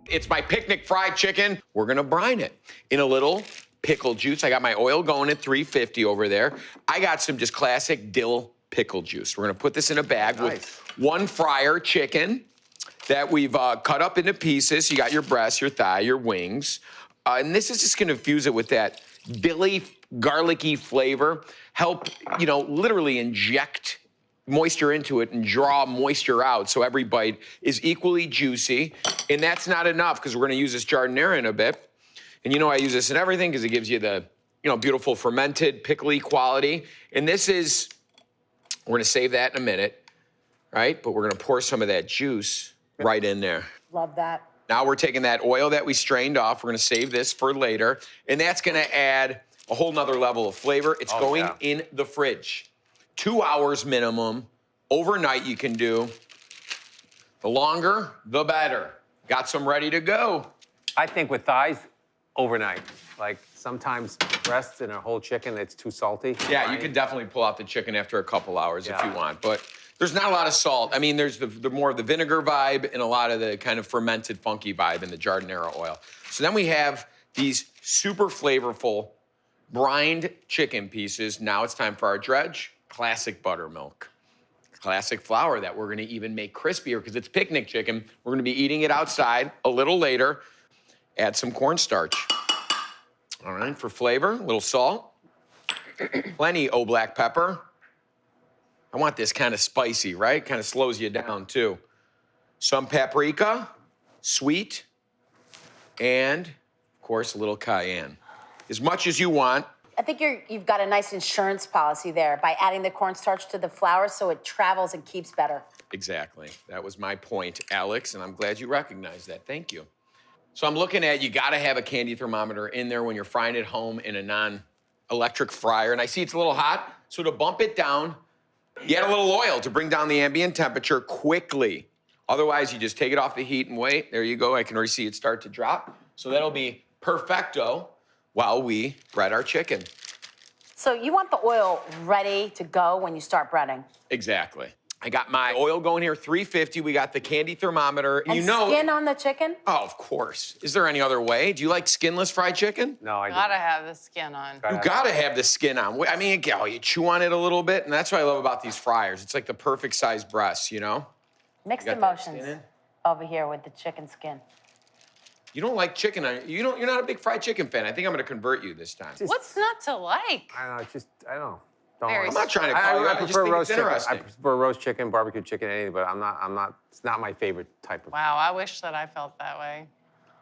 It's my picnic fried chicken. We're gonna brine it in a little pickle juice. I got my oil going at 350 over there. I got some just classic dill pickle juice. We're gonna put this in a bag with one fryer chicken that we've cut up into pieces. You got your breast, your thigh, your wings. And this is just gonna infuse it with that dilly, garlicky flavor. Help, you know, literally inject moisture into it and draw moisture out so every bite is equally juicy. And that's not enough because we're gonna use this giardiniera in a bit. And you know I use this in everything because it gives you the, you know, beautiful fermented, pickly quality. And this is, we're gonna save that in a minute, right? But we're gonna pour some of that juice right in there. Love that. Now we're taking that oil that we strained off. We're gonna save this for later. And that's gonna add a whole nother level of flavor. It's going in the fridge. 2 hours minimum, overnight you can do. The longer, the better. Got some ready to go. I think with thighs, overnight. Like sometimes breasts and a whole chicken, it's too salty. Yeah, you can definitely pull out the chicken after a couple hours if you want, but there's not a lot of salt. I mean, there's the more of the vinegar vibe and a lot of the kind of fermented, funky vibe in the giardiniera oil. So then we have these super flavorful brined chicken pieces. Now it's time for our dredge. Classic buttermilk. Classic flour that we're gonna even make crispier because it's picnic chicken. We're gonna be eating it outside a little later. Add some cornstarch. All right, for flavor, a little salt. Plenty of black pepper. I want this kind of spicy, right? Kind of slows you down too. Some paprika, sweet, and of course, a little cayenne. As much as you want. I think you've got a nice insurance policy there by adding the cornstarch to the flour so it travels and keeps better. Exactly. That was my point, Alex, and I'm glad you recognized that. Thank you. So I'm looking at, you gotta have a candy thermometer in there when you're frying it home in a non-electric fryer. And I see it's a little hot, so to bump it down, you add a little oil to bring down the ambient temperature quickly. Otherwise, you just take it off the heat and wait. There you go. I can already see it start to drop. So that'll be perfecto while we bread our chicken. So you want the oil ready to go when you start breading? Exactly. I got my oil going here, 350. We got the candy thermometer. And you know, skin on the chicken? Oh, of course. Is there any other way? Do you like skinless fried chicken? No, I don't. Gotta have the skin on. You gotta have the skin on. I mean, you chew on it a little bit, and that's what I love about these fryers. It's like the perfect size breast, you know? Mixed You got that emotions skin in? over here with the chicken skin. You don't like chicken. You're not a big fried chicken fan. I think I'm gonna convert you this time. What's not to like? I don't know, it's just, I don't know. Don't Very like I'm not trying to call you out. I just prefer think roast it's chicken. interesting. I prefer roast chicken, barbecue chicken, anything, but it's not my favorite type of. Wow, I wish that I felt that way.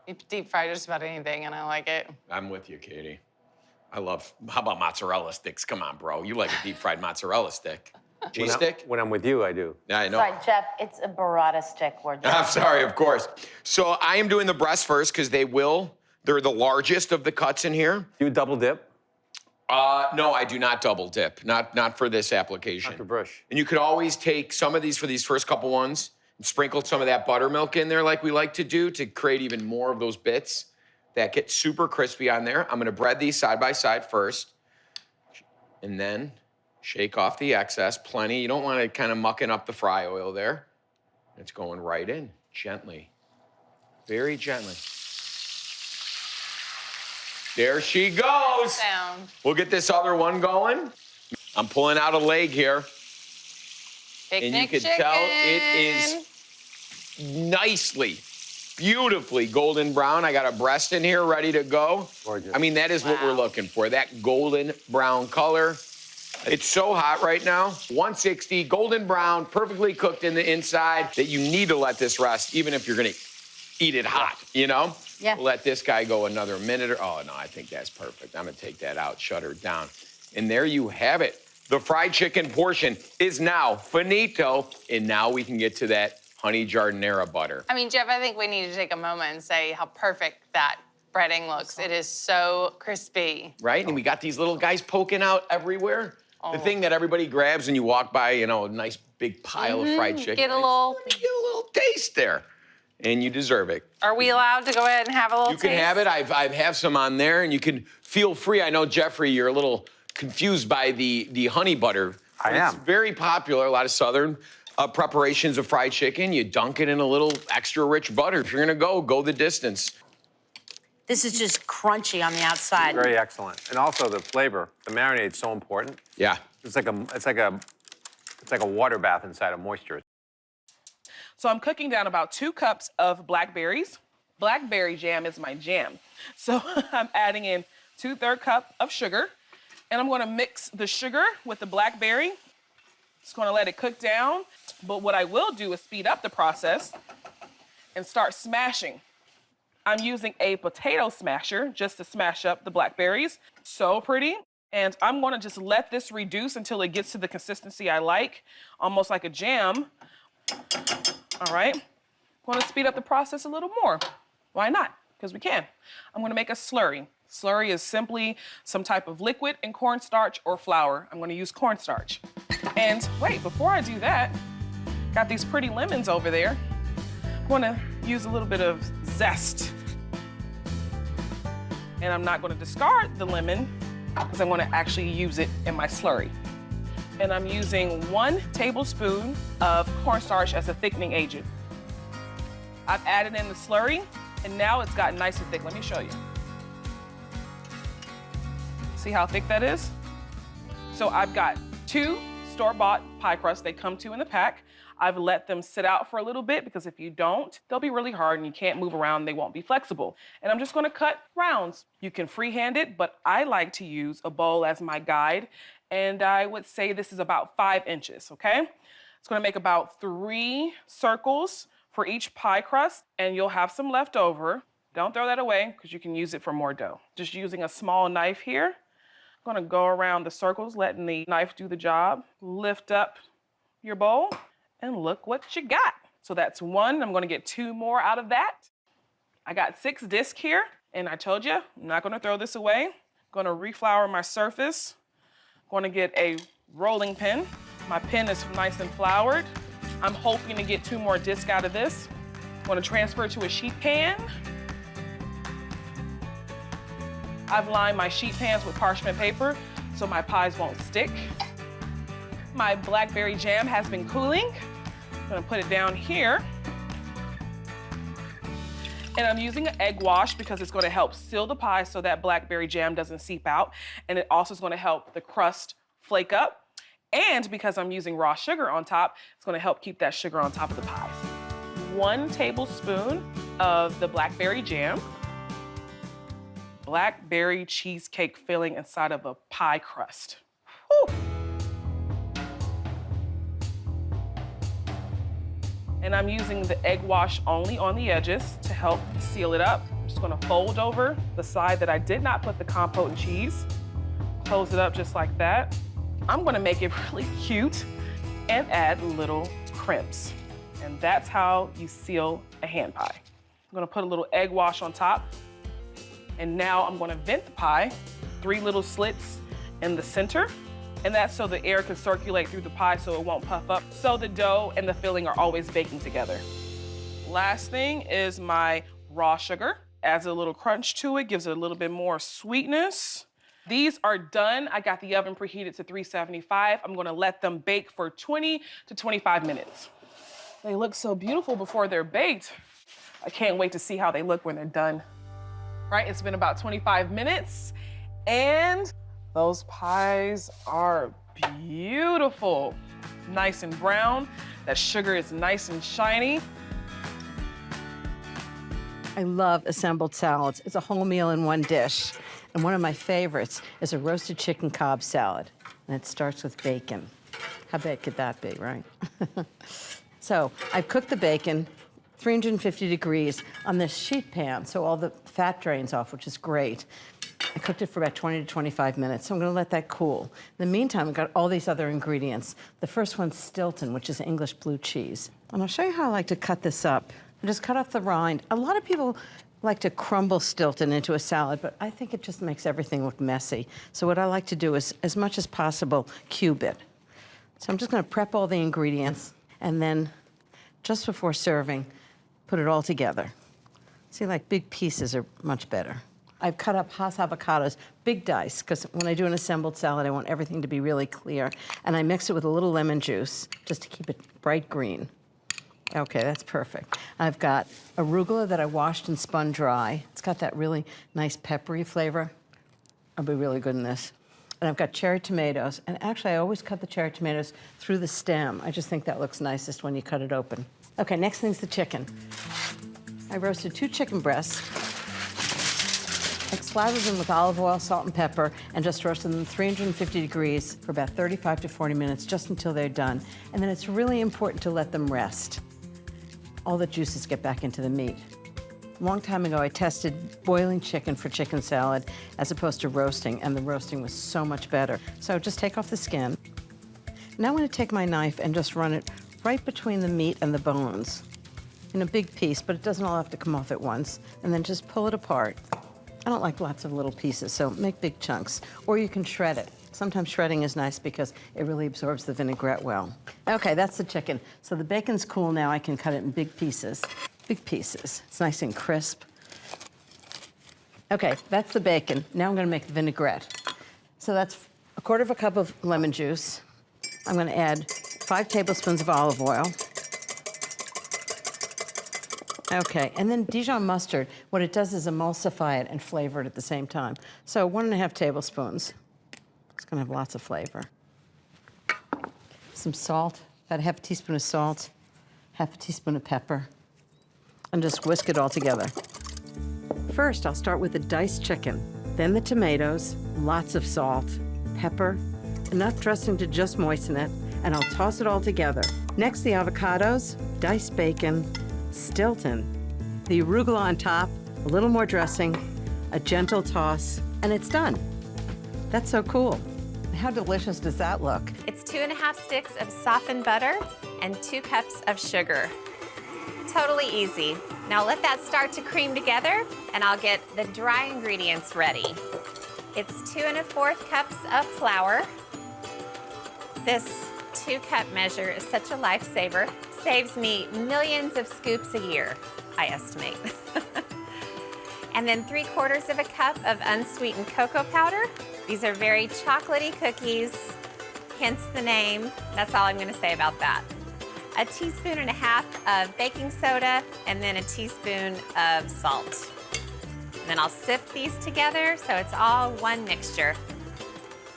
You deep fry just about anything and I like it. I'm with you, Katie. How about mozzarella sticks? Come on, bro. You like a deep fried mozzarella stick. Cheese stick? When I'm with you, I do. Yeah, I know. Sorry, Jeff, it's a burrata stick. I'm sorry, of course. So I am doing the breast first because they're the largest of the cuts in here. Do you double dip? No, I do not double dip. Not for this application. Dr. Brush. And you could always take some of these for these first couple ones and sprinkle some of that buttermilk in there like we like to do to create even more of those bits that get super crispy on there. I'm gonna bread these side by side first and then shake off the excess, plenty. You don't wanna kind of mucking up the fry oil there. It's going right in, gently, very gently. There she goes. Sound. We'll get this other one going. I'm pulling out a leg here. Picnic And you can chicken. tell it is nicely, beautifully golden brown. I got a breast in here ready to go. Gorgeous. I mean, that is what we're looking for, that golden brown color. It's so hot right now. 160, golden brown, perfectly cooked in the inside that you need to let this rest, even if you're gonna eat it hot, you know? Yeah. Let this guy go another minute or, oh no, I think that's perfect. I'm gonna take that out, shut her down. And there you have it. The fried chicken portion is now finito, and now we can get to that honey giardiniera butter. I mean, Jeff, I think we need to take a moment and say how perfect that breading looks. It is so crispy. Right, and we got these little guys poking out everywhere. The thing that everybody grabs when you walk by, you know, a nice big pile of fried chicken. Get a little. Let me get a little taste there. And you deserve it. Are we allowed to go ahead and have a little You can have it. I have some on there, and you can feel free. I know, Jeffrey, you're a little confused by the honey butter. I am. It's very popular. A lot of Southern preparations of fried chicken. You dunk it in a little extra rich butter. If you're gonna go the distance. This is just crunchy on the outside. Very excellent. And also the flavor, the marinade's so important. Yeah. It's like a water bath inside of moisture. So I'm cooking down about 2 cups of blackberries. Blackberry jam is my jam. So I'm adding in 2/3 cup of sugar, and I'm gonna mix the sugar with the blackberry. Just gonna let it cook down. But what I will do is speed up the process and start smashing. I'm using a potato smasher just to smash up the blackberries. So pretty. And I'm gonna just let this reduce until it gets to the consistency I like, almost like a jam. All right, I'm gonna speed up the process a little more. Why not? Because we can. I'm gonna make a slurry. Slurry is simply some type of liquid in cornstarch or flour. I'm gonna use cornstarch. And wait, before I do that, got these pretty lemons over there. I'm gonna use a little bit of zest. And I'm not gonna discard the lemon because I'm gonna actually use it in my slurry. And I'm using 1 tablespoon of cornstarch as a thickening agent. I've added in the slurry, and now it's gotten nice and thick. Let me show you. See how thick that is? So I've got 2 store-bought pie crusts. They come 2 in the pack. I've let them sit out for a little bit because if you don't, they'll be really hard and you can't move around, they won't be flexible. And I'm just gonna cut rounds. You can freehand it, but I like to use a bowl as my guide, and I would say this is about 5 inches, okay? It's gonna make about 3 circles for each pie crust, and you'll have some left over. Don't throw that away because you can use it for more dough. Just using a small knife here, I'm gonna go around the circles, letting the knife do the job. Lift up your bowl, and look what you got. So that's 1. I'm gonna get 2 more out of that. I got 6 discs here, and I told you, I'm not gonna throw this away. I'm gonna reflour my surface. I'm gonna get a rolling pin. My pin is nice and floured. I'm hoping to get 2 more discs out of this. I'm gonna transfer to a sheet pan. I've lined my sheet pans with parchment paper so my pies won't stick. My blackberry jam has been cooling. I'm gonna put it down here. And I'm using an egg wash because it's gonna help seal the pie so that blackberry jam doesn't seep out. And it also is gonna help the crust flake up. And because I'm using raw sugar on top, it's gonna help keep that sugar on top of the pies. 1 tablespoon of the blackberry jam. Blackberry cheesecake filling inside of a pie crust. Whew. And I'm using the egg wash only on the edges to help seal it up. I'm just gonna fold over the side that I did not put the compote and cheese. Close it up just like that. I'm gonna make it really cute and add little crimps. And that's how you seal a hand pie. I'm gonna put a little egg wash on top. And now I'm gonna vent the pie, 3 little slits in the center. And that's so the air can circulate through the pie so it won't puff up. So the dough and the filling are always baking together. Last thing is my raw sugar. Adds a little crunch to it, gives it a little bit more sweetness. These are done. I got the oven preheated to 375. I'm gonna let them bake for 20 to 25 minutes. They look so beautiful before they're baked. I can't wait to see how they look when they're done. Right, it's been about 25 minutes, and those pies are beautiful. Nice and brown. That sugar is nice and shiny. I love assembled salads. It's a whole meal in one dish. And one of my favorites is a roasted chicken Cobb salad. And it starts with bacon. How bad could that be, right? So I've cooked the bacon 350 degrees on this sheet pan, so all the fat drains off, which is great. I cooked it for about 20 to 25 minutes, so I'm gonna let that cool. In the meantime, I've got all these other ingredients. The first one's Stilton, which is English blue cheese. And I'll show you how I like to cut this up. I just cut off the rind. A lot of people like to crumble Stilton into a salad, but I think it just makes everything look messy. So what I like to do is, as much as possible, cube it. So I'm just gonna prep all the ingredients, and then just before serving, put it all together. See, like big pieces are much better. I've cut up Hass avocados, big dice, because when I do an assembled salad, I want everything to be really clear. And I mix it with a little lemon juice, just to keep it bright green. Okay, that's perfect. I've got arugula that I washed and spun dry. It's got that really nice peppery flavor. I'll be really good in this. And I've got cherry tomatoes. And actually, I always cut the cherry tomatoes through the stem. I just think that looks nicest when you cut it open. Okay, next thing's the chicken. I roasted 2 chicken breasts. I slathered them with olive oil, salt, and pepper, and just roasted them 350 degrees for about 35 to 40 minutes, just until they're done. And then it's really important to let them rest. All the juices get back into the meat. A long time ago, I tested boiling chicken for chicken salad as opposed to roasting, and the roasting was so much better. So just take off the skin. Now I'm going to take my knife and just run it right between the meat and the bones in a big piece, but it doesn't all have to come off at once, and then just pull it apart. I don't like lots of little pieces, so make big chunks, or you can shred it. Sometimes shredding is nice because it really absorbs the vinaigrette well. Okay, that's the chicken. So the bacon's cool now. I can cut it in big pieces. Big pieces. It's nice and crisp. Okay, that's the bacon. Now I'm gonna make the vinaigrette. So that's 1/4 cup of lemon juice. I'm gonna add 5 tablespoons of olive oil. Okay, and then Dijon mustard, what it does is emulsify it and flavor it at the same time. So 1½ tablespoons. It's gonna have lots of flavor. Some salt, about 1/2 teaspoon of salt, 1/2 teaspoon of pepper, and just whisk it all together. First, I'll start with the diced chicken, then the tomatoes, lots of salt, pepper, enough dressing to just moisten it, and I'll toss it all together. Next, the avocados, diced bacon, Stilton, the arugula on top, a little more dressing, a gentle toss, and it's done. That's so cool. How delicious does that look? It's 2½ sticks of softened butter and 2 cups of sugar. Totally easy. Now let that start to cream together, and I'll get the dry ingredients ready. It's 2 1/4 cups of flour. This 2-cup measure is such a lifesaver. Saves me millions of scoops a year, I estimate. And then 3/4 cup of unsweetened cocoa powder. These are very chocolatey cookies, hence the name. That's all I'm gonna say about that. 1.5 teaspoons of baking soda, and then 1 teaspoon of salt. And then I'll sift these together so it's all one mixture.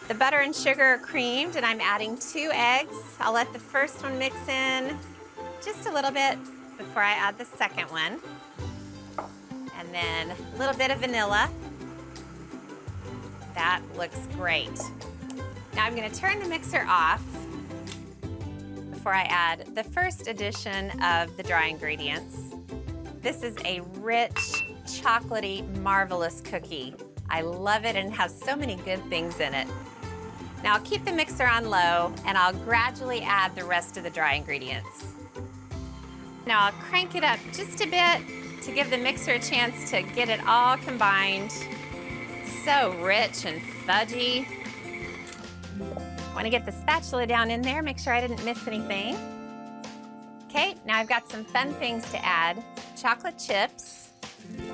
The butter and sugar are creamed, and I'm adding 2 eggs. I'll let the first one mix in just a little bit before I add the second one. And then a little bit of vanilla. That looks great. Now I'm gonna turn the mixer off before I add the first addition of the dry ingredients. This is a rich, chocolatey, marvelous cookie. I love it, and it has so many good things in it. Now I'll keep the mixer on low, and I'll gradually add the rest of the dry ingredients. Now I'll crank it up just a bit to give the mixer a chance to get it all combined. So rich and fudgy. Want to get the spatula down in there, make sure I didn't miss anything. Okay, now I've got some fun things to add. Chocolate chips.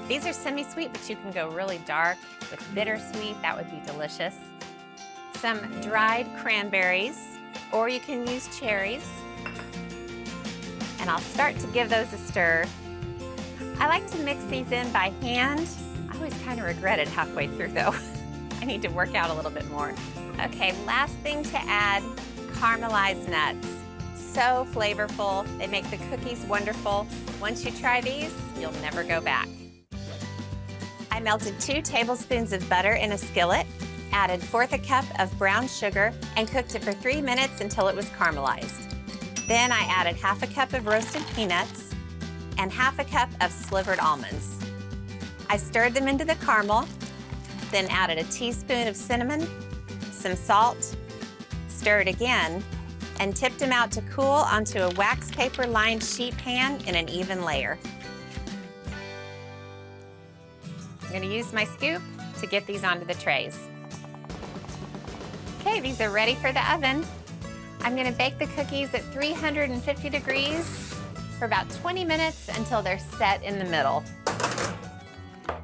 These are semi-sweet, but you can go really dark with bittersweet. That would be delicious. Some dried cranberries, or you can use cherries. And I'll start to give those a stir. I like to mix these in by hand. I always kind of regret it halfway through though. I need to work out a little bit more. Okay, last thing to add, caramelized nuts. So flavorful, they make the cookies wonderful. Once you try these, you'll never go back. I melted 2 tablespoons of butter in a skillet, added 1/4 cup of brown sugar, and cooked it for 3 minutes until it was caramelized. Then I added 1/2 cup of roasted peanuts and 1/2 cup of slivered almonds. I stirred them into the caramel, then added 1 teaspoon of cinnamon, some salt, stirred again, and tipped them out to cool onto a wax paper lined sheet pan in an even layer. I'm gonna use my scoop to get these onto the trays. Okay, these are ready for the oven. I'm gonna bake the cookies at 350 degrees for about 20 minutes until they're set in the middle.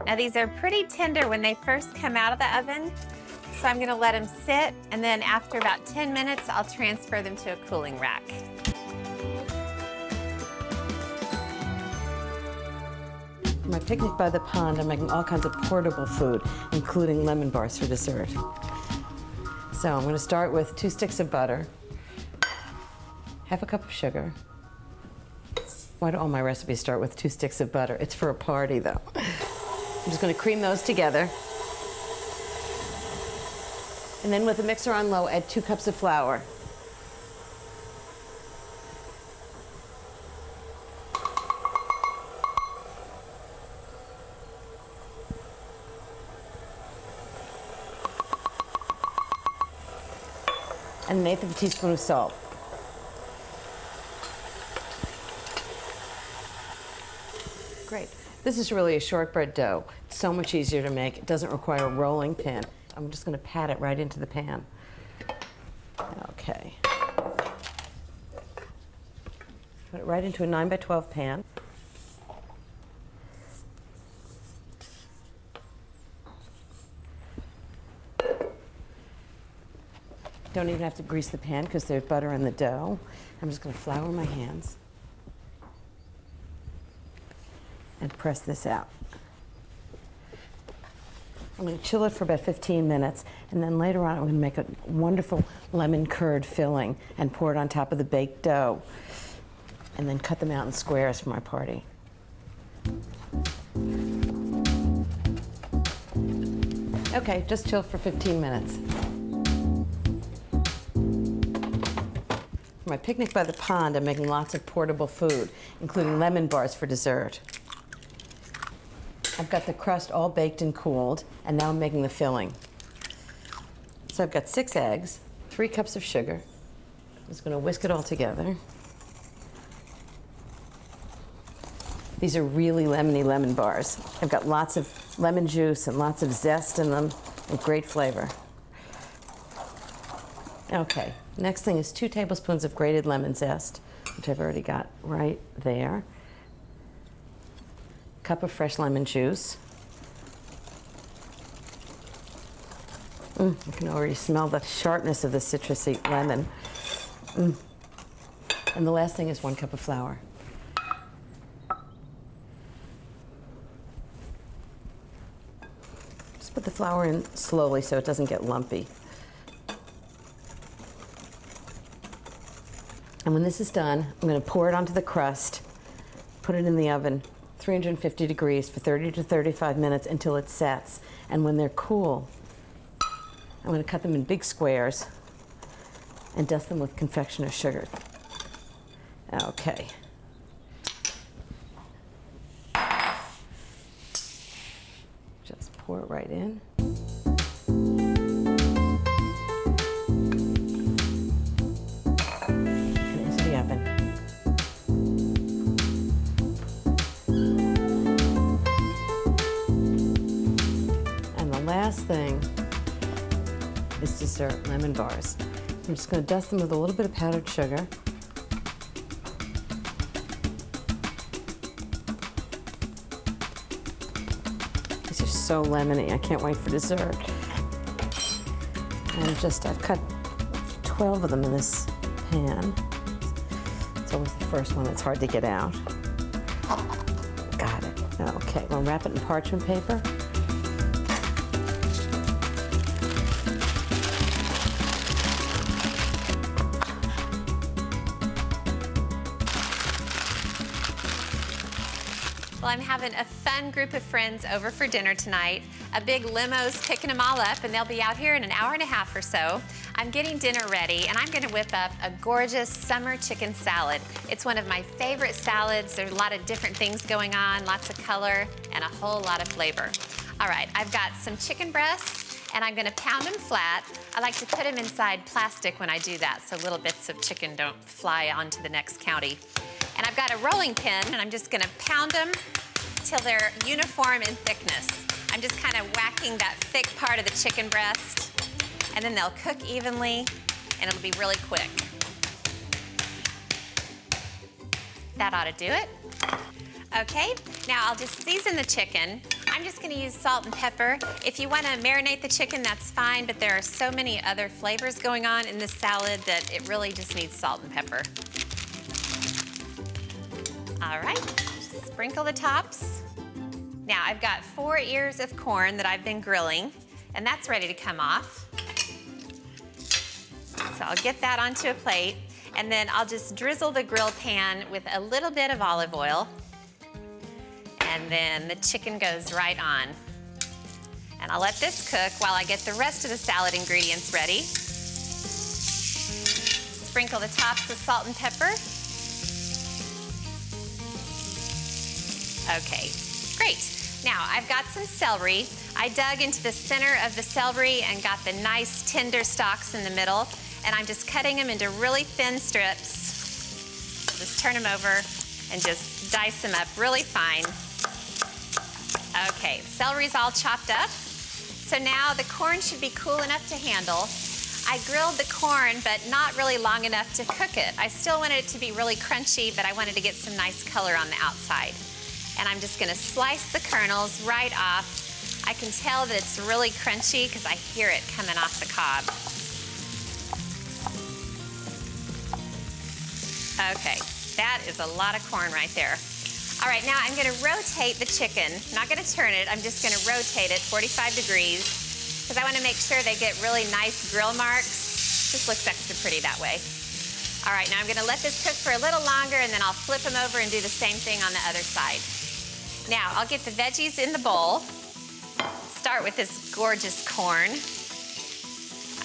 Now these are pretty tender when they first come out of the oven, so I'm gonna let them sit, and then after about 10 minutes, I'll transfer them to a cooling rack. For my picnic by the pond, I'm making all kinds of portable food, including lemon bars for dessert. So I'm gonna start with 2 sticks of butter, half a cup of sugar. Why do all my recipes start with 2 sticks of butter? It's for a party, though. I'm just gonna cream those together. And then with the mixer on low, add 2 cups of flour. And 1/8 of a teaspoon of salt. Great. This is really a shortbread dough. It's so much easier to make. It doesn't require a rolling pin. I'm just gonna pat it right into the pan. Okay. Put it right into a 9 by 12 pan. Don't even have to grease the pan because there's butter in the dough. I'm just gonna flour my hands and press this out. I'm gonna chill it for about 15 minutes, and then later on I'm gonna make a wonderful lemon curd filling and pour it on top of the baked dough, and then cut them out in squares for my party. Okay, just chill for 15 minutes. For my picnic by the pond, I'm making lots of portable food, including lemon bars for dessert. I've got the crust all baked and cooled, and now I'm making the filling. So I've got 6 eggs, 3 cups of sugar. I'm just gonna whisk it all together. These are really lemony lemon bars. I've got lots of lemon juice and lots of zest in them, and great flavor. Okay, next thing is 2 tablespoons of grated lemon zest, which I've already got right there. Cup of fresh lemon juice. I can already smell the sharpness of the citrusy lemon. And the last thing is 1 cup of flour. Just put the flour in slowly so it doesn't get lumpy. And when this is done, I'm going to pour it onto the crust, put it in the oven, 350 degrees for 30 to 35 minutes until it sets. And when they're cool, I'm going to cut them in big squares and dust them with confectioner's sugar. Okay. Just pour it right in. And into the oven. And the last thing is dessert lemon bars. I'm just going to dust them with a little bit of powdered sugar. These are so lemony. I can't wait for dessert. And I've cut 12 of them in this pan. It's always the first one that's hard to get out. Got it. Okay, we'll wrap it in parchment paper. Well, I'm having a fun group of friends over for dinner tonight. A big limo's picking them all up, and they'll be out here in an hour and a half or so. I'm getting dinner ready, and I'm gonna whip up a gorgeous summer chicken salad. It's one of my favorite salads. There's a lot of different things going on, lots of color, and a whole lot of flavor. All right, I've got some chicken breasts, and I'm gonna pound them flat. I like to put them inside plastic when I do that, so little bits of chicken don't fly onto the next county. And I've got a rolling pin, and I'm just gonna pound them till they're uniform in thickness. I'm just kind of whacking that thick part of the chicken breast, and then they'll cook evenly, and it'll be really quick. That ought to do it. Okay, now I'll just season the chicken. I'm I'm just gonna use salt and pepper. If you wanna marinate the chicken, that's fine, but there are so many other flavors going on in this salad that it really just needs salt and pepper. All right, just sprinkle the tops. Now I've got 4 ears of corn that I've been grilling, and that's ready to come off. So I'll get that onto a plate, and then I'll just drizzle the grill pan with a little bit of olive oil, and then the chicken goes right on. And I'll let this cook while I get the rest of the salad ingredients ready. Sprinkle the tops with salt and pepper. Okay, great. Now, I've got some celery. I dug into the center of the celery and got the nice tender stalks in the middle, and I'm just cutting them into really thin strips. Just turn them over and just dice them up really fine. Okay, celery's all chopped up. So now the corn should be cool enough to handle. I grilled the corn, but not really long enough to cook it. I still wanted it to be really crunchy, but I wanted to get some nice color on the outside. And I'm just gonna slice the kernels right off. I can tell that it's really crunchy because I hear it coming off the cob. Okay, that is a lot of corn right there. All right, now I'm gonna rotate the chicken. I'm not gonna turn it, I'm just gonna rotate it 45 degrees because I wanna make sure they get really nice grill marks. Just looks extra pretty that way. All right, now I'm gonna let this cook for a little longer and then I'll flip them over and do the same thing on the other side. Now, I'll get the veggies in the bowl. Start with this gorgeous corn.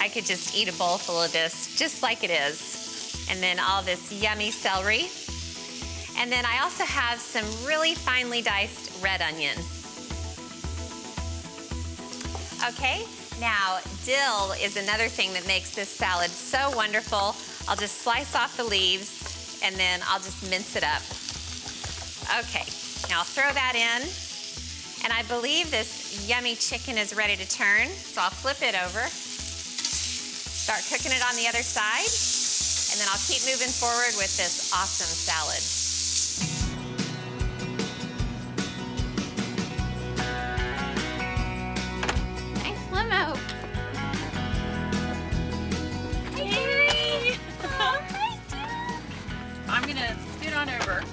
I could just eat a bowl full of this, just like it is. And then all this yummy celery. And then I also have some really finely diced red onion. Okay, now dill is another thing that makes this salad so wonderful. I'll just slice off the leaves and then I'll just mince it up. Okay, now I'll throw that in. And I believe this yummy chicken is ready to turn, so I'll flip it over. Start cooking it on the other side, and then I'll keep moving forward with this awesome salad. Thanks, Limo. Hey, hi, Tuna. I'm gonna scoot on over.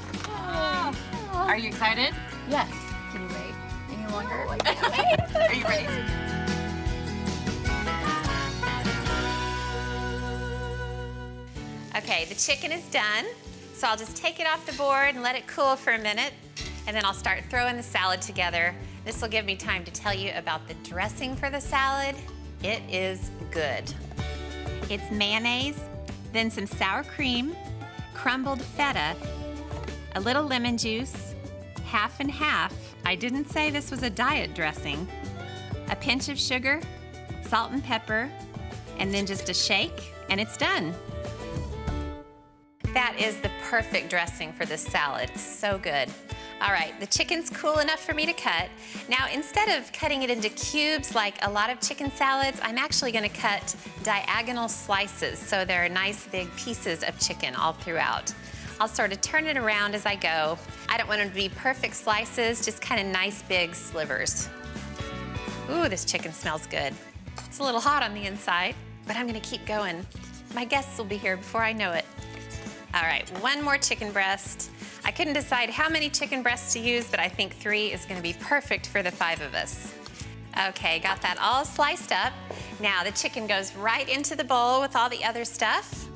Are you excited? Yes. Can you wait any longer? I can't wait. Are you ready? Okay, the chicken is done, so I'll just take it off the board and let it cool for a minute, and then I'll start throwing the salad together. This will give me time to tell you about the dressing for the salad. It is good. It's mayonnaise, then some sour cream, crumbled feta, a little lemon juice, half and half. I didn't say this was a diet dressing. A pinch of sugar, salt and pepper, and then just a shake, and it's done. That is the perfect dressing for this salad. It's so good. All right, the chicken's cool enough for me to cut. Now, instead of cutting it into cubes like a lot of chicken salads, I'm actually gonna cut diagonal slices, so there are nice big pieces of chicken all throughout. I'll sort of turn it around as I go. I don't want them to be perfect slices, just kind of nice big slivers. Ooh, this chicken smells good. It's a little hot on the inside, but I'm gonna keep going. My guests will be here before I know it. All right, one more chicken breast. I couldn't decide how many chicken breasts to use, but I think 3 is gonna be perfect for the 5 of us. Okay, got that all sliced up. Now the chicken goes right into the bowl with all the other stuff.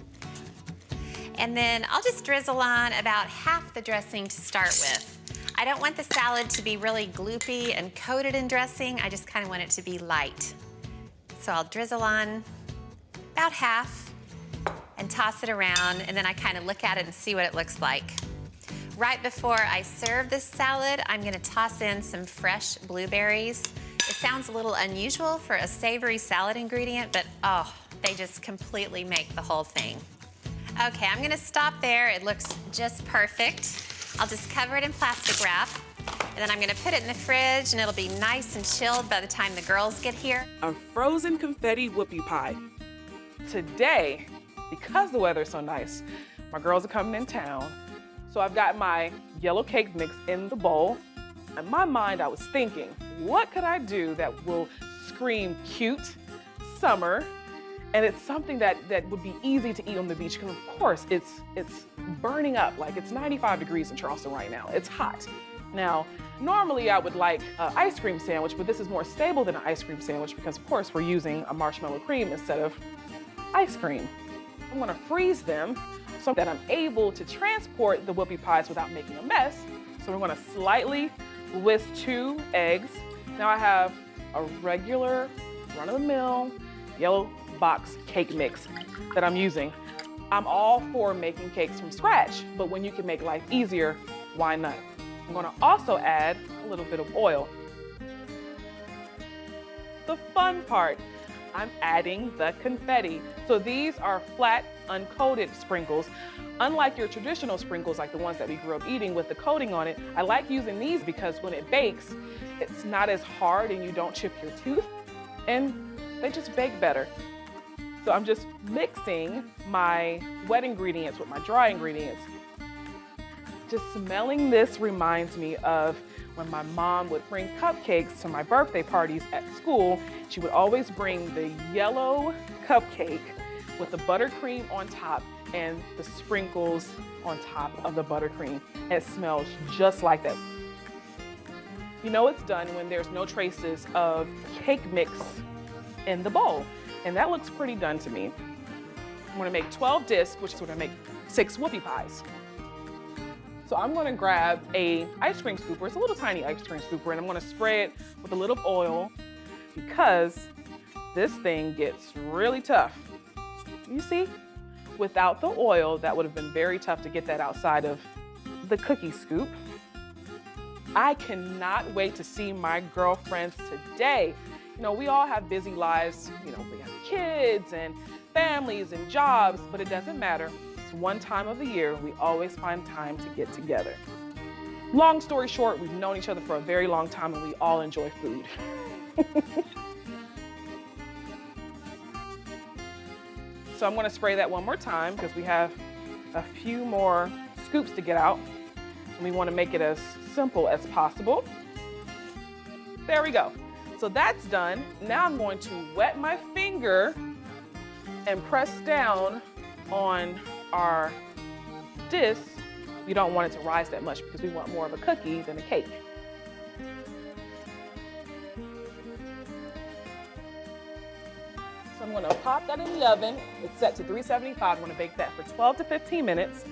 And then I'll just drizzle on about half the dressing to start with. I don't want the salad to be really gloopy and coated in dressing. I just kind of want it to be light. So I'll drizzle on about half and toss it around, and then I kind of look at it and see what it looks like. Right before I serve this salad, I'm gonna toss in some fresh blueberries. It sounds a little unusual for a savory salad ingredient, but oh, they just completely make the whole thing. Okay, I'm gonna stop there. It looks just perfect. I'll just cover it in plastic wrap, and then I'm gonna put it in the fridge, and it'll be nice and chilled by the time the girls get here. A frozen confetti whoopie pie. Today, because the weather's so nice, my girls are coming in town. So I've got my yellow cake mix in the bowl. In my mind, I was thinking, what could I do that will scream cute, summer, and it's something that would be easy to eat on the beach, because of course it's burning up. Like, it's 95 degrees in Charleston right now. It's hot. Now, normally I would like an ice cream sandwich, but this is more stable than an ice cream sandwich because of course we're using a marshmallow cream instead of ice cream. I'm gonna freeze them so that I'm able to transport the whoopie pies without making a mess. So we're gonna slightly whisk 2 eggs. Now I have a regular run-of-the-mill yellow box cake mix that I'm using. I'm all for making cakes from scratch, but when you can make life easier, why not? I'm gonna also add a little bit of oil. The fun part, I'm adding the confetti. So these are flat, uncoated sprinkles. Unlike your traditional sprinkles, like the ones that we grew up eating with the coating on it, I like using these because when it bakes, it's not as hard and you don't chip your tooth, and they just bake better. So I'm just mixing my wet ingredients with my dry ingredients. Just smelling this reminds me of when my mom would bring cupcakes to my birthday parties at school. She would always bring the yellow cupcake with the buttercream on top and the sprinkles on top of the buttercream. It smells just like that. You know it's done when there's no traces of cake mix in the bowl. And that looks pretty done to me. I'm gonna make 12 discs, which is gonna make 6 whoopie pies. So I'm gonna grab a ice cream scooper. It's a little tiny ice cream scooper, and I'm gonna spray it with a little oil because this thing gets really tough. You see? Without the oil, that would have been very tough to get that outside of the cookie scoop. I cannot wait to see my girlfriends today. You know, we all have busy lives. You know, we have kids and families and jobs, but it doesn't matter. It's one time of the year we always find time to get together. Long story short, we've known each other for a very long time and we all enjoy food. So I'm gonna spray that one more time because we have a few more scoops to get out. And we wanna make it as simple as possible. There we go. So that's done. Now I'm going to wet my finger and press down on our disc. We don't want it to rise that much because we want more of a cookie than a cake. So I'm gonna pop that in the oven. It's set to 375. I'm gonna bake that for 12 to 15 minutes.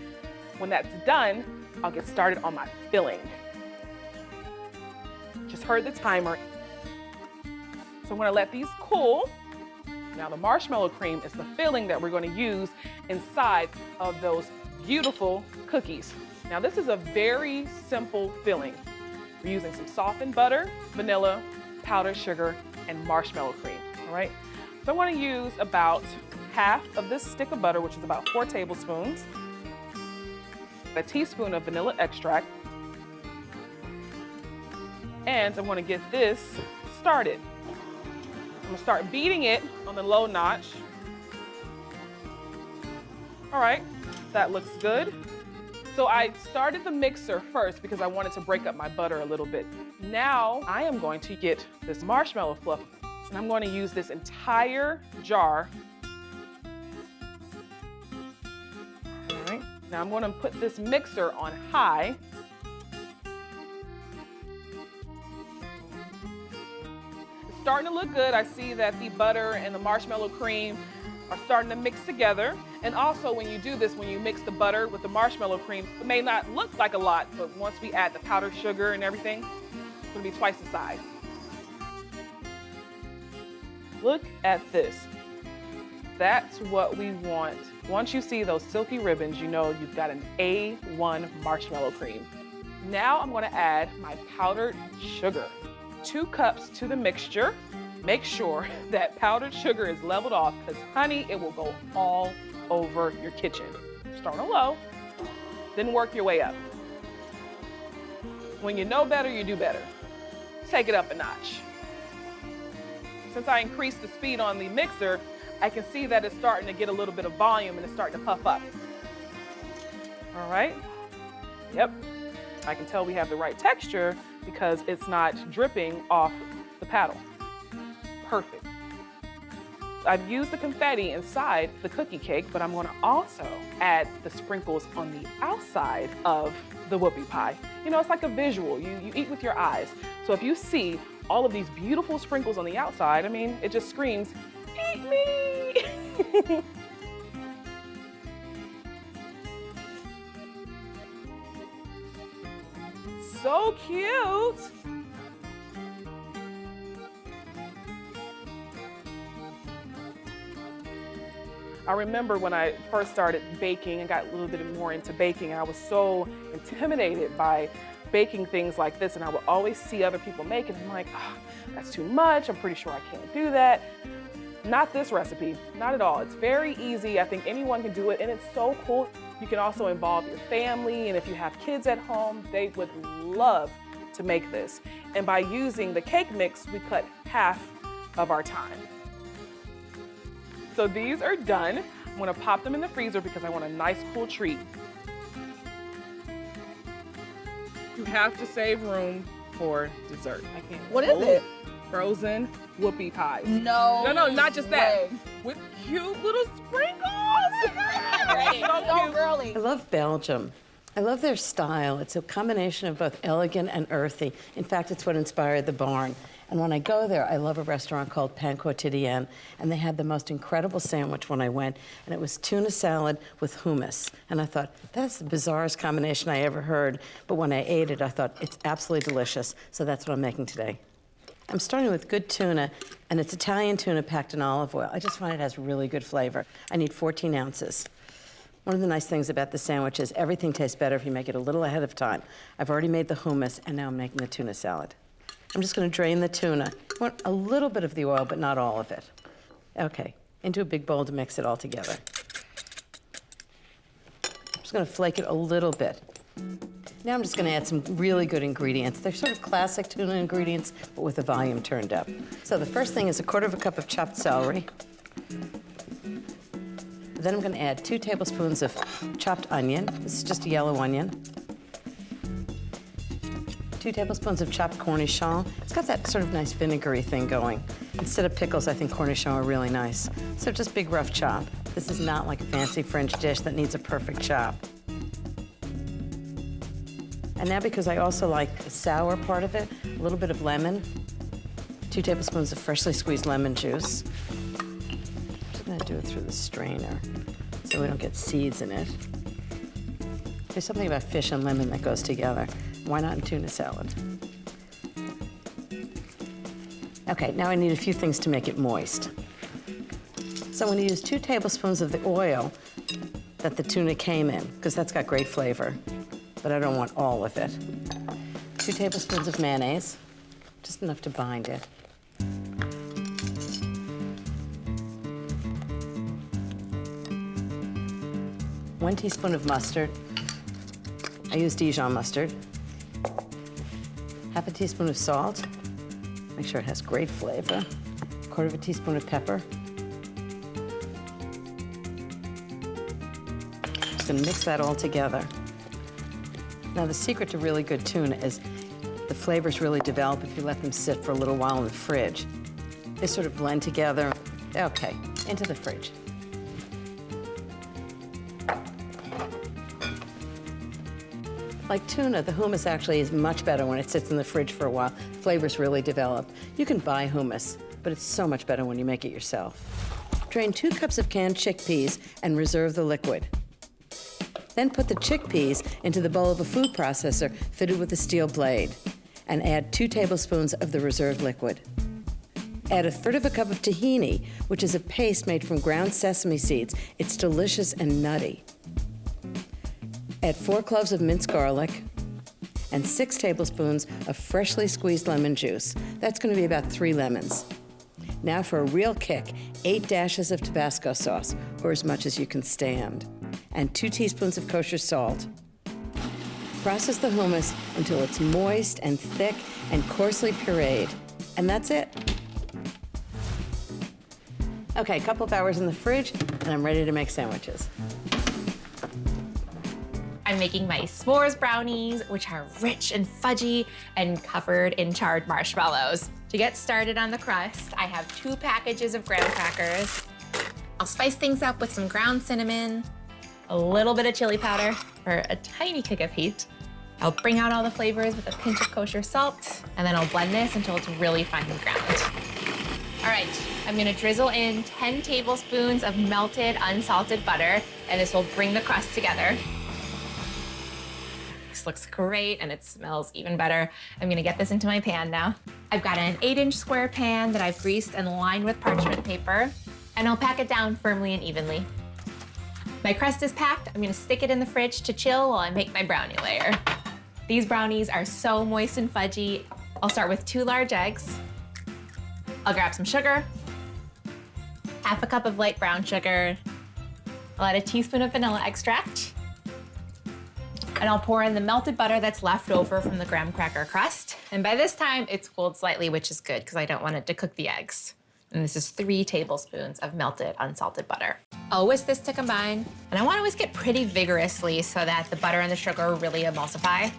When that's done, I'll get started on my filling. Just heard the timer. So I'm gonna let these cool. Now the marshmallow cream is the filling that we're gonna use inside of those beautiful cookies. Now this is a very simple filling. We're using some softened butter, vanilla, powdered sugar, and marshmallow cream, all right? So I'm gonna use about half of this stick of butter, which is about 4 tablespoons, a teaspoon of vanilla extract, and I'm gonna get this started. I'm gonna start beating it on the low notch. All right, that looks good. So I started the mixer first because I wanted to break up my butter a little bit. Now I am going to get this marshmallow fluff and I'm going to use this entire jar. All right, now I'm going to put this mixer on high. It's starting to look good. I see that the butter and the marshmallow cream are starting to mix together. And also when you do this, when you mix the butter with the marshmallow cream, it may not look like a lot, but once we add the powdered sugar and everything, it's gonna be twice the size. Look at this. That's what we want. Once you see those silky ribbons, you know you've got an A1 marshmallow cream. Now I'm gonna add my powdered sugar. 2 cups to the mixture. Make sure that powdered sugar is leveled off because, honey, it will go all over your kitchen. Start on low, then work your way up. When you know better, you do better. Take it up a notch. Since I increased the speed on the mixer, I can see that it's starting to get a little bit of volume and it's starting to puff up. All right, yep. I can tell we have the right texture because it's not dripping off the paddle. Perfect. I've used the confetti inside the cookie cake, but I'm gonna also add the sprinkles on the outside of the whoopie pie. You know, it's like a visual. You eat with your eyes. So if you see all of these beautiful sprinkles on the outside, I mean, it just screams, eat me! So cute! I remember when I first started baking and got a little bit more into baking, I was so intimidated by baking things like this, and I would always see other people make it, and I'm like, oh, that's too much, I'm pretty sure I can't do that. Not this recipe, not at all. It's very easy. I think anyone can do it, and it's so cool. You can also involve your family, and if you have kids at home, they would love to make this. And by using the cake mix, we cut half of our time. So these are done. I'm gonna pop them in the freezer because I want a nice cool treat. You have to save room for dessert. I can't. What is it? Frozen whoopie pies. No. No, not just that. way. With cute little sprinkles. Go, girly. I love Belgium. I love their style. It's a combination of both elegant and earthy. In fact, it's what inspired the barn. And when I go there, I love a restaurant called Pain Quotidien, and they had the most incredible sandwich when I went, and it was tuna salad with hummus. And I thought, that's the bizarrest combination I ever heard. But when I ate it, I thought, it's absolutely delicious. So that's what I'm making today. I'm starting with good tuna, and it's Italian tuna packed in olive oil. I just find it has really good flavor. I need 14 ounces. One of the nice things about the sandwich is everything tastes better if you make it a little ahead of time. I've already made the hummus, and now I'm making the tuna salad. I'm just gonna drain the tuna. I want a little bit of the oil, but not all of it. Okay, into a big bowl to mix it all together. I'm just gonna flake it a little bit. Now I'm just gonna add some really good ingredients. They're sort of classic tuna ingredients, but with the volume turned up. So the first thing is 1/4 cup of chopped celery. Then I'm gonna add 2 tablespoons of chopped onion. This is just a yellow onion. 2 tablespoons of chopped cornichon. It's got that sort of nice vinegary thing going. Instead of pickles, I think cornichon are really nice. So just big rough chop. This is not like a fancy French dish that needs a perfect chop. And now, because I also like the sour part of it, a little bit of lemon, 2 tablespoons of freshly squeezed lemon juice. I'm just gonna do it through the strainer so we don't get seeds in it. There's something about fish and lemon that goes together. Why not in tuna salad? Okay, now I need a few things to make it moist. So I'm gonna use 2 tablespoons of the oil that the tuna came in, because that's got great flavor, but I don't want all of it. 2 tablespoons of mayonnaise, just enough to bind it. One teaspoon of mustard. I use Dijon mustard. 1/2 teaspoon of salt. Make sure it has great flavor. 1/4 teaspoon of pepper. Just gonna mix that all together. Now the secret to really good tuna is the flavors really develop if you let them sit for a little while in the fridge. They sort of blend together. Okay, into the fridge. Like tuna, the hummus actually is much better when it sits in the fridge for a while. Flavors really develop. You can buy hummus, but it's so much better when you make it yourself. Drain 2 cups of canned chickpeas and reserve the liquid. Then put the chickpeas into the bowl of a food processor fitted with a steel blade and add 2 tablespoons of the reserved liquid. Add 1/3 cup of tahini, which is a paste made from ground sesame seeds. It's delicious and nutty. Add 4 cloves of minced garlic and 6 tablespoons of freshly squeezed lemon juice. That's going to be about 3 lemons. Now for a real kick, 8 dashes of Tabasco sauce, or as much as you can stand, and 2 teaspoons of kosher salt. Process the hummus until it's moist and thick and coarsely pureed. And that's it. Okay, a couple of hours in the fridge, and I'm ready to make sandwiches. I'm making my s'mores brownies, which are rich and fudgy and covered in charred marshmallows. To get started on the crust, I have 2 packages of graham crackers. I'll spice things up with some ground cinnamon, a little bit of chili powder for a tiny kick of heat. I'll bring out all the flavors with a pinch of kosher salt, and then I'll blend this until it's really finely ground. All right, I'm gonna drizzle in 10 tablespoons of melted, unsalted butter, and this will bring the crust together. This looks great, and it smells even better. I'm gonna get this into my pan now. I've got an 8-inch square pan that I've greased and lined with parchment paper, and I'll pack it down firmly and evenly. My crust is packed. I'm gonna stick it in the fridge to chill while I make my brownie layer. These brownies are so moist and fudgy. I'll start with 2 large eggs. I'll grab some sugar, half a cup of light brown sugar. I'll add a teaspoon of vanilla extract. And I'll pour in the melted butter that's left over from the graham cracker crust. And by this time, it's cooled slightly, which is good because I don't want it to cook the eggs. And this is 3 tablespoons of melted unsalted butter. I'll whisk this to combine, and I want to whisk it pretty vigorously so that the butter and the sugar really emulsify.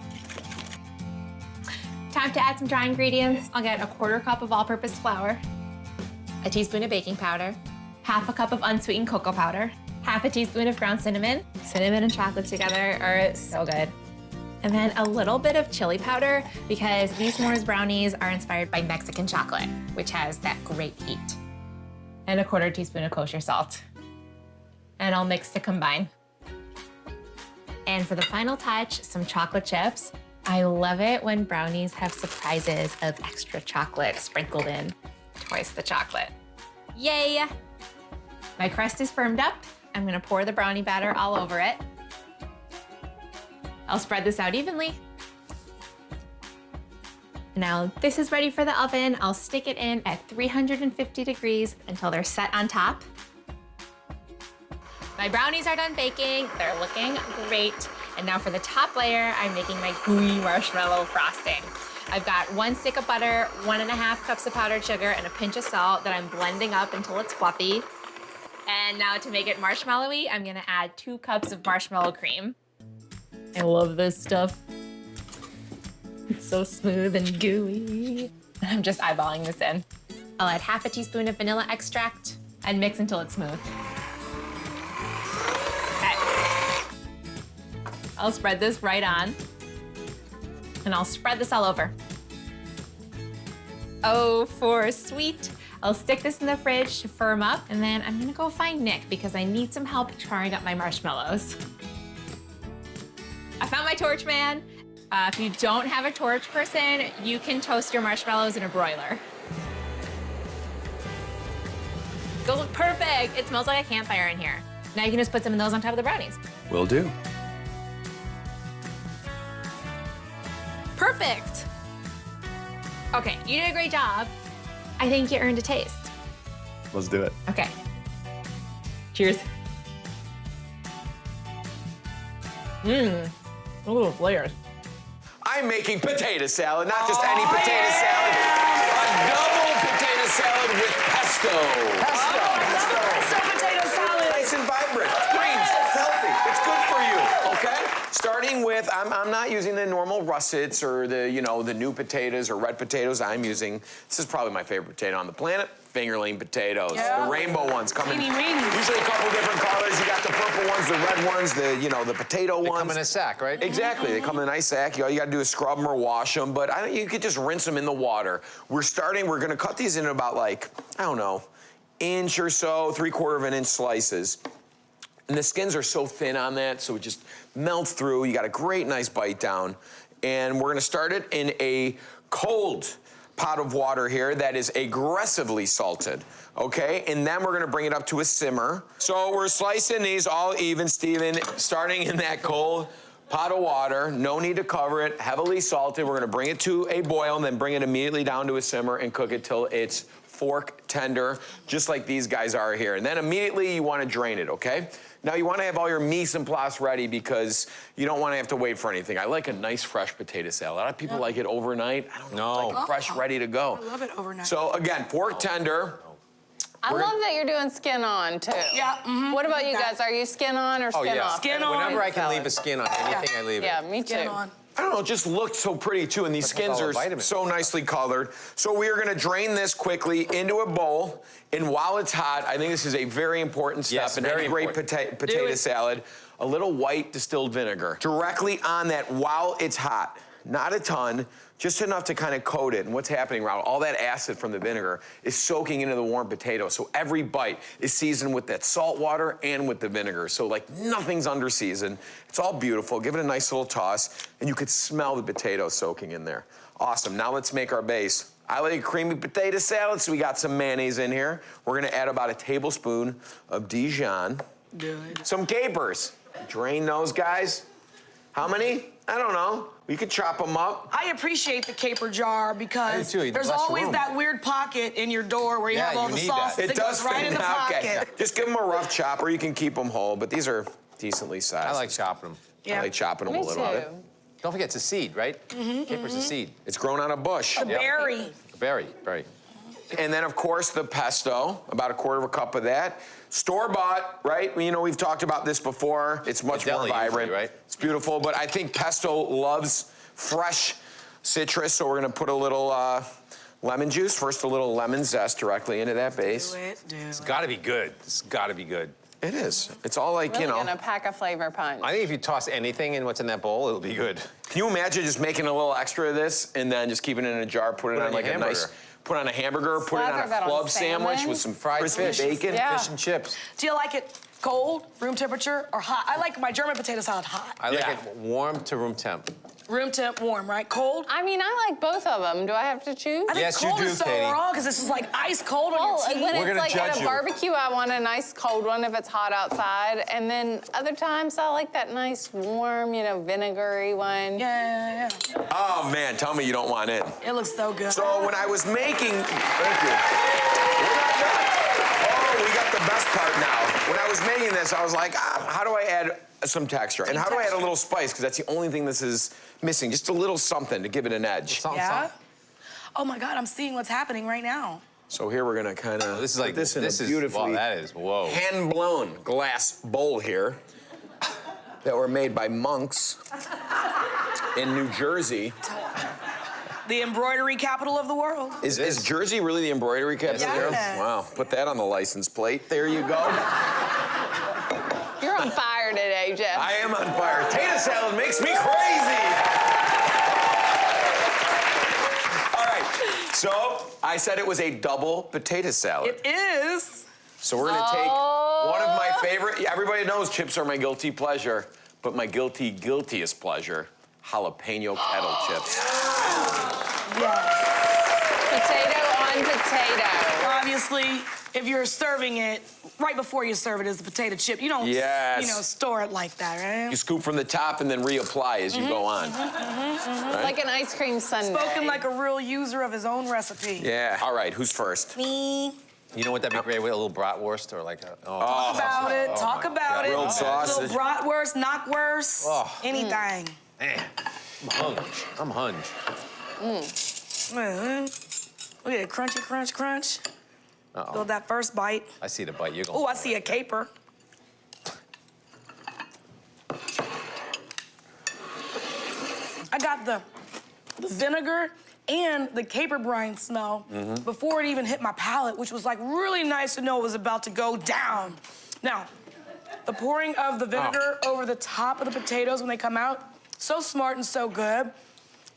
Time to add some dry ingredients. I'll get a 1/4 cup of all-purpose flour, a teaspoon of baking powder, half a cup of unsweetened cocoa powder, half a teaspoon of ground cinnamon. Cinnamon and chocolate together are so good. And then a little bit of chili powder because these s'mores brownies are inspired by Mexican chocolate, which has that great heat. And a 1/4 teaspoon of kosher salt. And I'll mix to combine. And for the final touch, some chocolate chips. I love it when brownies have surprises of extra chocolate sprinkled in. Twice the chocolate. Yay! My crust is firmed up. I'm gonna pour the brownie batter all over it. I'll spread this out evenly. Now this is ready for the oven. I'll stick it in at 350 degrees until they're set on top. My brownies are done baking. They're looking great. And now for the top layer, I'm making my gooey marshmallow frosting. I've got 1 stick of butter, 1½ cups of powdered sugar, and a pinch of salt that I'm blending up until it's fluffy. And now to make it marshmallowy, I'm gonna add 2 cups of marshmallow cream. I love this stuff. It's so smooth and gooey. I'm just eyeballing this in. I'll add half a teaspoon of vanilla extract and mix until it's smooth. Okay. I'll spread this right on. And I'll spread this all over. Oh, for sweet. I'll stick this in the fridge to firm up, and then I'm gonna go find Nick because I need some help charring up my marshmallows. I found my torch man. If you don't have a torch person, you can toast your marshmallows in a broiler. Those look perfect. It smells like a campfire in here. Now you can just put some of those on top of the brownies. Will do. Perfect. Okay, you did a great job. I think you earned a taste. Let's do it. Okay. Cheers. Mmm. Look at those layers. I'm making potato salad, not just any potato salad, a double potato salad with pesto. Pesto potato salad. Nice and vibrant. Greens, healthy. It's good for you, okay? Starting with, I'm not using the normal russets or the new potatoes or red potatoes. I'm using, this is probably my favorite potato on the planet, fingerling potatoes. Yeah. The rainbow ones come in Weeny. usually a couple different colors. You got the purple ones, the red ones, the potato ones. They come in a sack, right? Exactly, they come in a nice sack. All you gotta do is scrub them or wash them, but you could just rinse them in the water. We're gonna cut these in about inch or so, 3/4 inch slices. And the skins are so thin on that, so it just melts through. You got a great, nice bite down. And we're gonna start it in a cold pot of water here that is aggressively salted, okay? And then we're gonna bring it up to a simmer. So we're slicing these all even, Steven, starting in that cold pot of water. No need to cover it, heavily salted. We're gonna bring it to a boil and then bring it immediately down to a simmer and cook it till it's fork tender, just like these guys are here. And then immediately you wanna drain it, okay? Now you wanna have all your mise en place ready because you don't wanna have to wait for anything. I like a nice fresh potato salad. A lot of people like it overnight. I don't know, like fresh, ready to go. I love it overnight. So again, fork tender. I love that you're doing skin on, too. Yeah. What about you guys? Are you skin on or skin off? Skin on. Whenever I can leave a skin on anything, I leave it. Yeah, me too. Skin on. I don't know, it just looked so pretty too, and these skins all are the vitamins. so nicely colored. So we are gonna drain this quickly into a bowl, and while it's hot, I think this is a very important step Yes, in very any great important. potato salad. A little white distilled vinegar directly on that while it's hot. Not a ton, just enough to kind of coat it. And what's happening, Raul, all that acid from the vinegar is soaking into the warm potato. So every bite is seasoned with that salt water and with the vinegar. So like nothing's under seasoned. It's all beautiful. Give it a nice little toss, and you could smell the potato soaking in there. Awesome, now let's make our base. I like a creamy potato salad, so we got some mayonnaise in here. We're gonna add about a tablespoon of Dijon. Good. Some capers. Drain those, guys. How many? I don't know. We could chop them up. I appreciate the caper jar because too. there's Less always room. that weird pocket in your door where you Yeah, have all you the need sauce that. that goes right fit in the now. pocket. Okay. Just give them a rough chop, or you can keep them whole, but these are decently sized. I like chopping them. Yeah. I like chopping them Me a little bit. too. Don't forget, it's a seed, right? Caper's a seed. It's grown on a bush. The berry. Berry, berry. And then, of course, the pesto, about a quarter of a cup of that. Store-bought, right? You know, we've talked about this before. It's much more deli vibrant. usually, right? It's beautiful, but I think pesto loves fresh citrus, so we're gonna put a little lemon juice. First, a little lemon zest directly into that base. Do it, do It's it. gotta be good. It's gotta be good. It is. It's all like, Really you know. gonna pack a flavor punch. I think if you toss anything in what's in that bowl, it'll be good. Can you imagine just making a little extra of this and then just keeping it in a jar, put it on on like your a nice, hamburger. put on a hamburger, put it Slather on a that on club sandwich salmon. with some Fried crispy fish. bacon. Yeah. Fish and chips. Do you like it cold, room temperature, or hot? I like my German potato salad hot. I like Yeah. it warm to room temp. Room temp, warm, right? Cold? I mean, I like both of them. Do I have to choose? I think Yes, you cold do, is so Katie. wrong because this is like ice cold on Well, your teeth. when We're it's gonna like at judge a you. barbecue, I want a nice cold one if it's hot outside. And then other times, I like that nice warm, you know, vinegary one. Yeah. Oh man, tell me you don't want it. It looks so good. So when I was making, thank you. We're not done. Oh, we got the best part now. When I was making this, I was like, how do I add some texture? And how do I add a little spice? Because that's the only thing this is missing. Just a little something to give it an edge. Yeah? Oh my God, I'm seeing what's happening right now. So here we're gonna kind of This is like, this in this a is, beautifully wow, that is, whoa. hand-blown glass bowl here that were made by monks in New Jersey. The embroidery capital of the world. Is Jersey really the embroidery capital? Yes. Wow, put that on the license plate. There you go. You're on fire today, Jeff. I am on fire. Potato salad makes me crazy. All right, so I said it was a double potato salad. It is. So we're gonna take one of my favorite, everybody knows chips are my guilty pleasure, but my guiltiest pleasure, jalapeno kettle chips. Yes. Potato on potato. Obviously, if you're serving it, right before you serve it as a potato chip, you don't, Yes. store it like that, right? You scoop from the top and then reapply as you go on. Right? Like an ice cream sundae. Spoken like a real user of his own recipe. Yeah. All right, who's first? Me. You know what that'd be great with? A little bratwurst or like a, Talk about it. Talk about it. Grilled sausage. Little bratwurst, knockwurst, Oh. anything. Man, I'm hunge. Look at it, crunchy, crunch, crunch. Build that first bite. I see the bite, you're going. Oh, I see a caper. I got the vinegar and the caper brine smell before it even hit my palate, which was like really nice to know it was about to go down. Now, the pouring of the vinegar over the top of the potatoes when they come out, so smart and so good.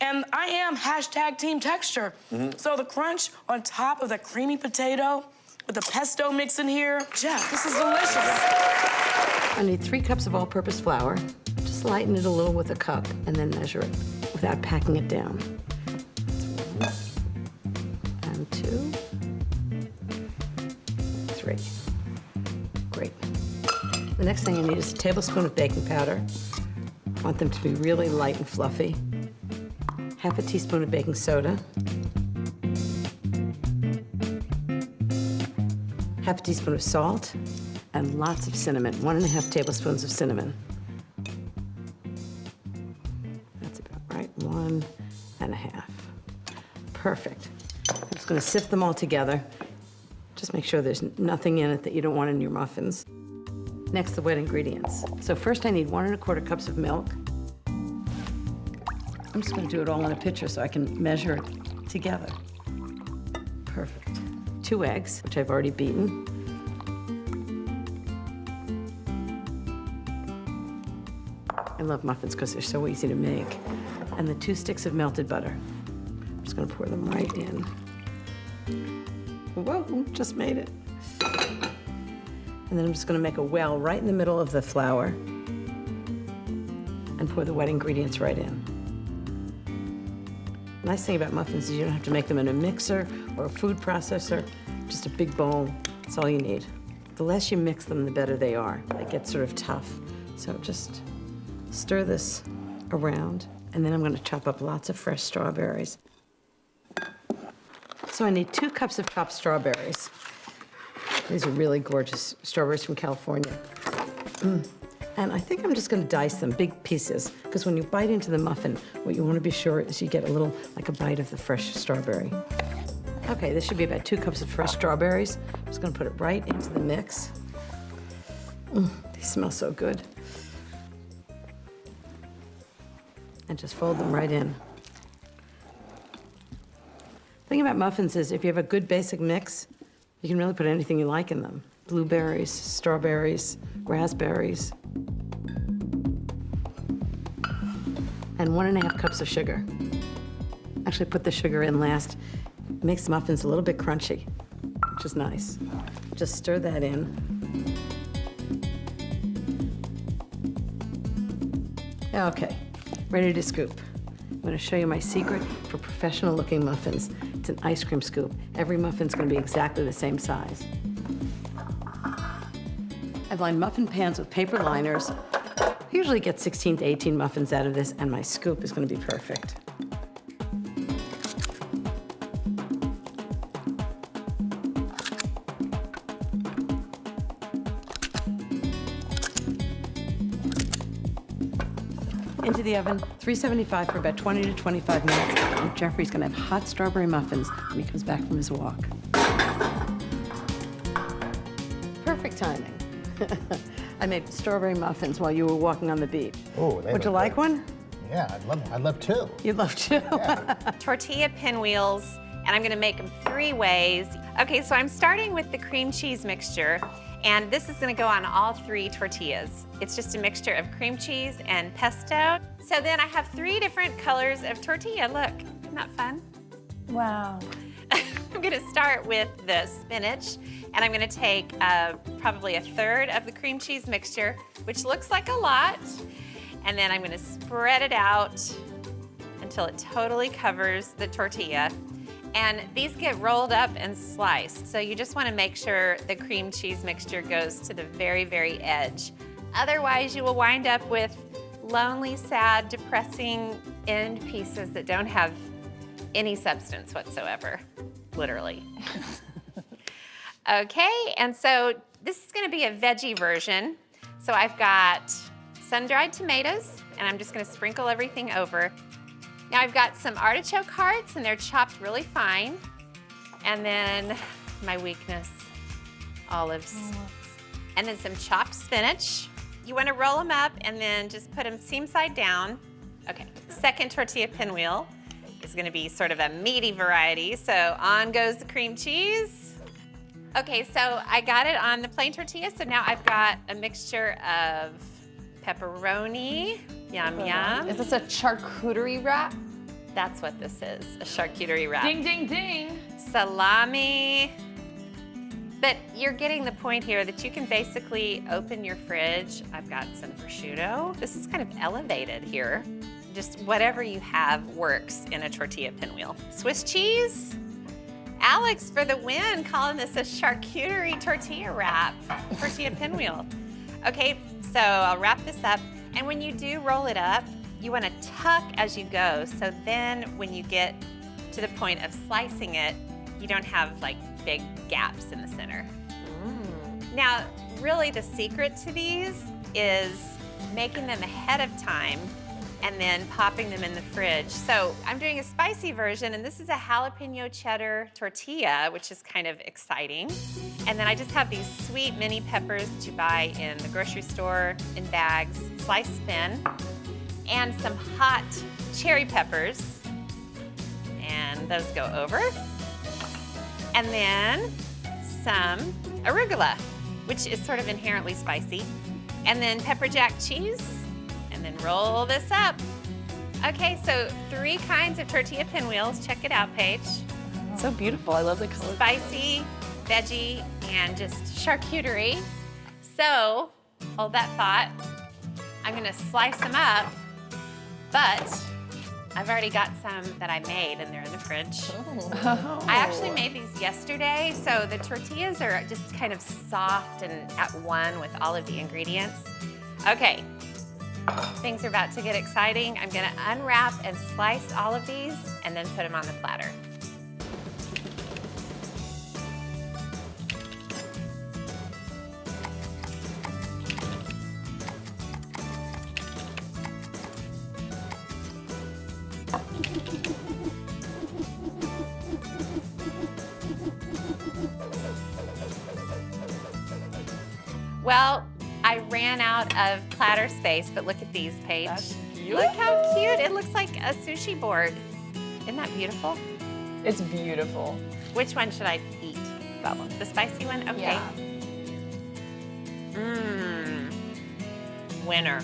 And I am hashtag team texture. So the crunch on top of the creamy potato with the pesto mix in here, Jeff, this is delicious. I need 3 cups of all-purpose flour. Just lighten it a little with a cup and then measure it without packing it down. That's 1 and 2, 3. Great. The next thing I need is a tablespoon of baking powder. I want them to be really light and fluffy. Half a teaspoon of baking soda. Half a teaspoon of salt, and lots of cinnamon, 1½ tablespoons of cinnamon. That's about right, 1½ Perfect. I'm just gonna sift them all together. Just make sure there's nothing in it that you don't want in your muffins. Next, the wet ingredients. So first I need 1 1/4 cups of milk. I'm just gonna do it all in a pitcher so I can measure it together. Perfect. 2 eggs, which I've already beaten. I love muffins because they're so easy to make. And the 2 sticks of melted butter. I'm just gonna pour them right in. Whoa, just made it. And then I'm just gonna make a well right in the middle of the flour and pour the wet ingredients right in. The nice thing about muffins is you don't have to make them in a mixer or a food processor, just a big bowl, that's all you need. The less you mix them, the better they are. They get sort of tough. So just stir this around, and then I'm gonna chop up lots of fresh strawberries. So I need 2 cups of chopped strawberries. These are really gorgeous strawberries from California. And I think I'm just gonna dice them, big pieces, because when you bite into the muffin, what you wanna be sure is you get a little, like a bite of the fresh strawberry. Okay, this should be about 2 cups of fresh strawberries. I'm just gonna put it right into the mix. They smell so good. And just fold them right in. The thing about muffins is if you have a good basic mix, you can really put anything you like in them. Blueberries, strawberries, raspberries. And 1 1/2 cups of sugar. Actually put the sugar in last. It makes the muffins a little bit crunchy, which is nice. Just stir that in. Okay, ready to scoop. I'm gonna show you my secret for professional looking muffins. It's an ice cream scoop. Every muffin's gonna be exactly the same size. I've lined muffin pans with paper liners. I usually get 16 to 18 muffins out of this, and my scoop is gonna be perfect. Into the oven, 375 for about 20 to 25 minutes, and Jeffrey's gonna have hot strawberry muffins when he comes back from his walk. Perfect timing. I made strawberry muffins while you were walking on the beach. Oh, Would you like one? Yeah, I'd love 2. You'd love to. Yeah. Tortilla pinwheels, and I'm gonna make them 3 ways. Okay, so I'm starting with the cream cheese mixture, and this is gonna go on all 3 tortillas. It's just a mixture of cream cheese and pesto. So then I have 3 different colors of tortilla. Look, isn't that fun? Wow. I'm gonna start with the spinach, and I'm gonna take probably 1/3 of the cream cheese mixture, which looks like a lot, and then I'm gonna spread it out until it totally covers the tortilla. And these get rolled up and sliced, so you just wanna make sure the cream cheese mixture goes to the very, very edge. Otherwise, you will wind up with lonely, sad, depressing end pieces that don't have any substance whatsoever, literally. Okay, and so this is gonna be a veggie version. So I've got sun-dried tomatoes, and I'm just gonna sprinkle everything over. Now I've got some artichoke hearts, and they're chopped really fine. And then my weakness, olives. And then some chopped spinach. You wanna roll them up and then just put them seam side down. Okay, second tortilla pinwheel is gonna be sort of a meaty variety. So on goes the cream cheese. Okay, so I got it on the plain tortilla, so now I've got a mixture of pepperoni, yum yum. Is this a charcuterie wrap? That's what this is, a charcuterie wrap. Ding, ding, ding. Salami. But you're getting the point here that you can basically open your fridge. I've got some prosciutto. This is kind of elevated here. Just whatever you have works in a tortilla pinwheel. Swiss cheese. Alex for the win, calling this a charcuterie tortilla wrap, tortilla pinwheel. Okay, so I'll wrap this up. And when you do roll it up, you want to tuck as you go. So then when you get to the point of slicing it, you don't have like big gaps in the center. Now, really the secret to these is making them ahead of time and then popping them in the fridge. So I'm doing a spicy version, and this is a jalapeno cheddar tortilla, which is kind of exciting. And then I just have these sweet mini peppers that you buy in the grocery store in bags, sliced thin, and some hot cherry peppers. And those go over. And then some arugula, which is sort of inherently spicy. And then pepper jack cheese, and then roll this up. Okay, so 3 kinds of tortilla pinwheels. Check it out, Paige. So beautiful. I love the color. Spicy, veggie, and just charcuterie. So, hold that thought. I'm gonna slice them up, but I've already got some that I made, and they're in the fridge. Oh. I actually made these yesterday, so the tortillas are just kind of soft and at one with all of the ingredients. Okay, things are about to get exciting. I'm gonna unwrap and slice all of these and then put them on the platter. Well, I ran out of platter space, but look at these, Paige. That's Look how cute. It looks like a sushi board. Isn't that beautiful? It's beautiful. Which one should I eat? That one. The spicy one? Okay. Yeah. Mmm. Winner.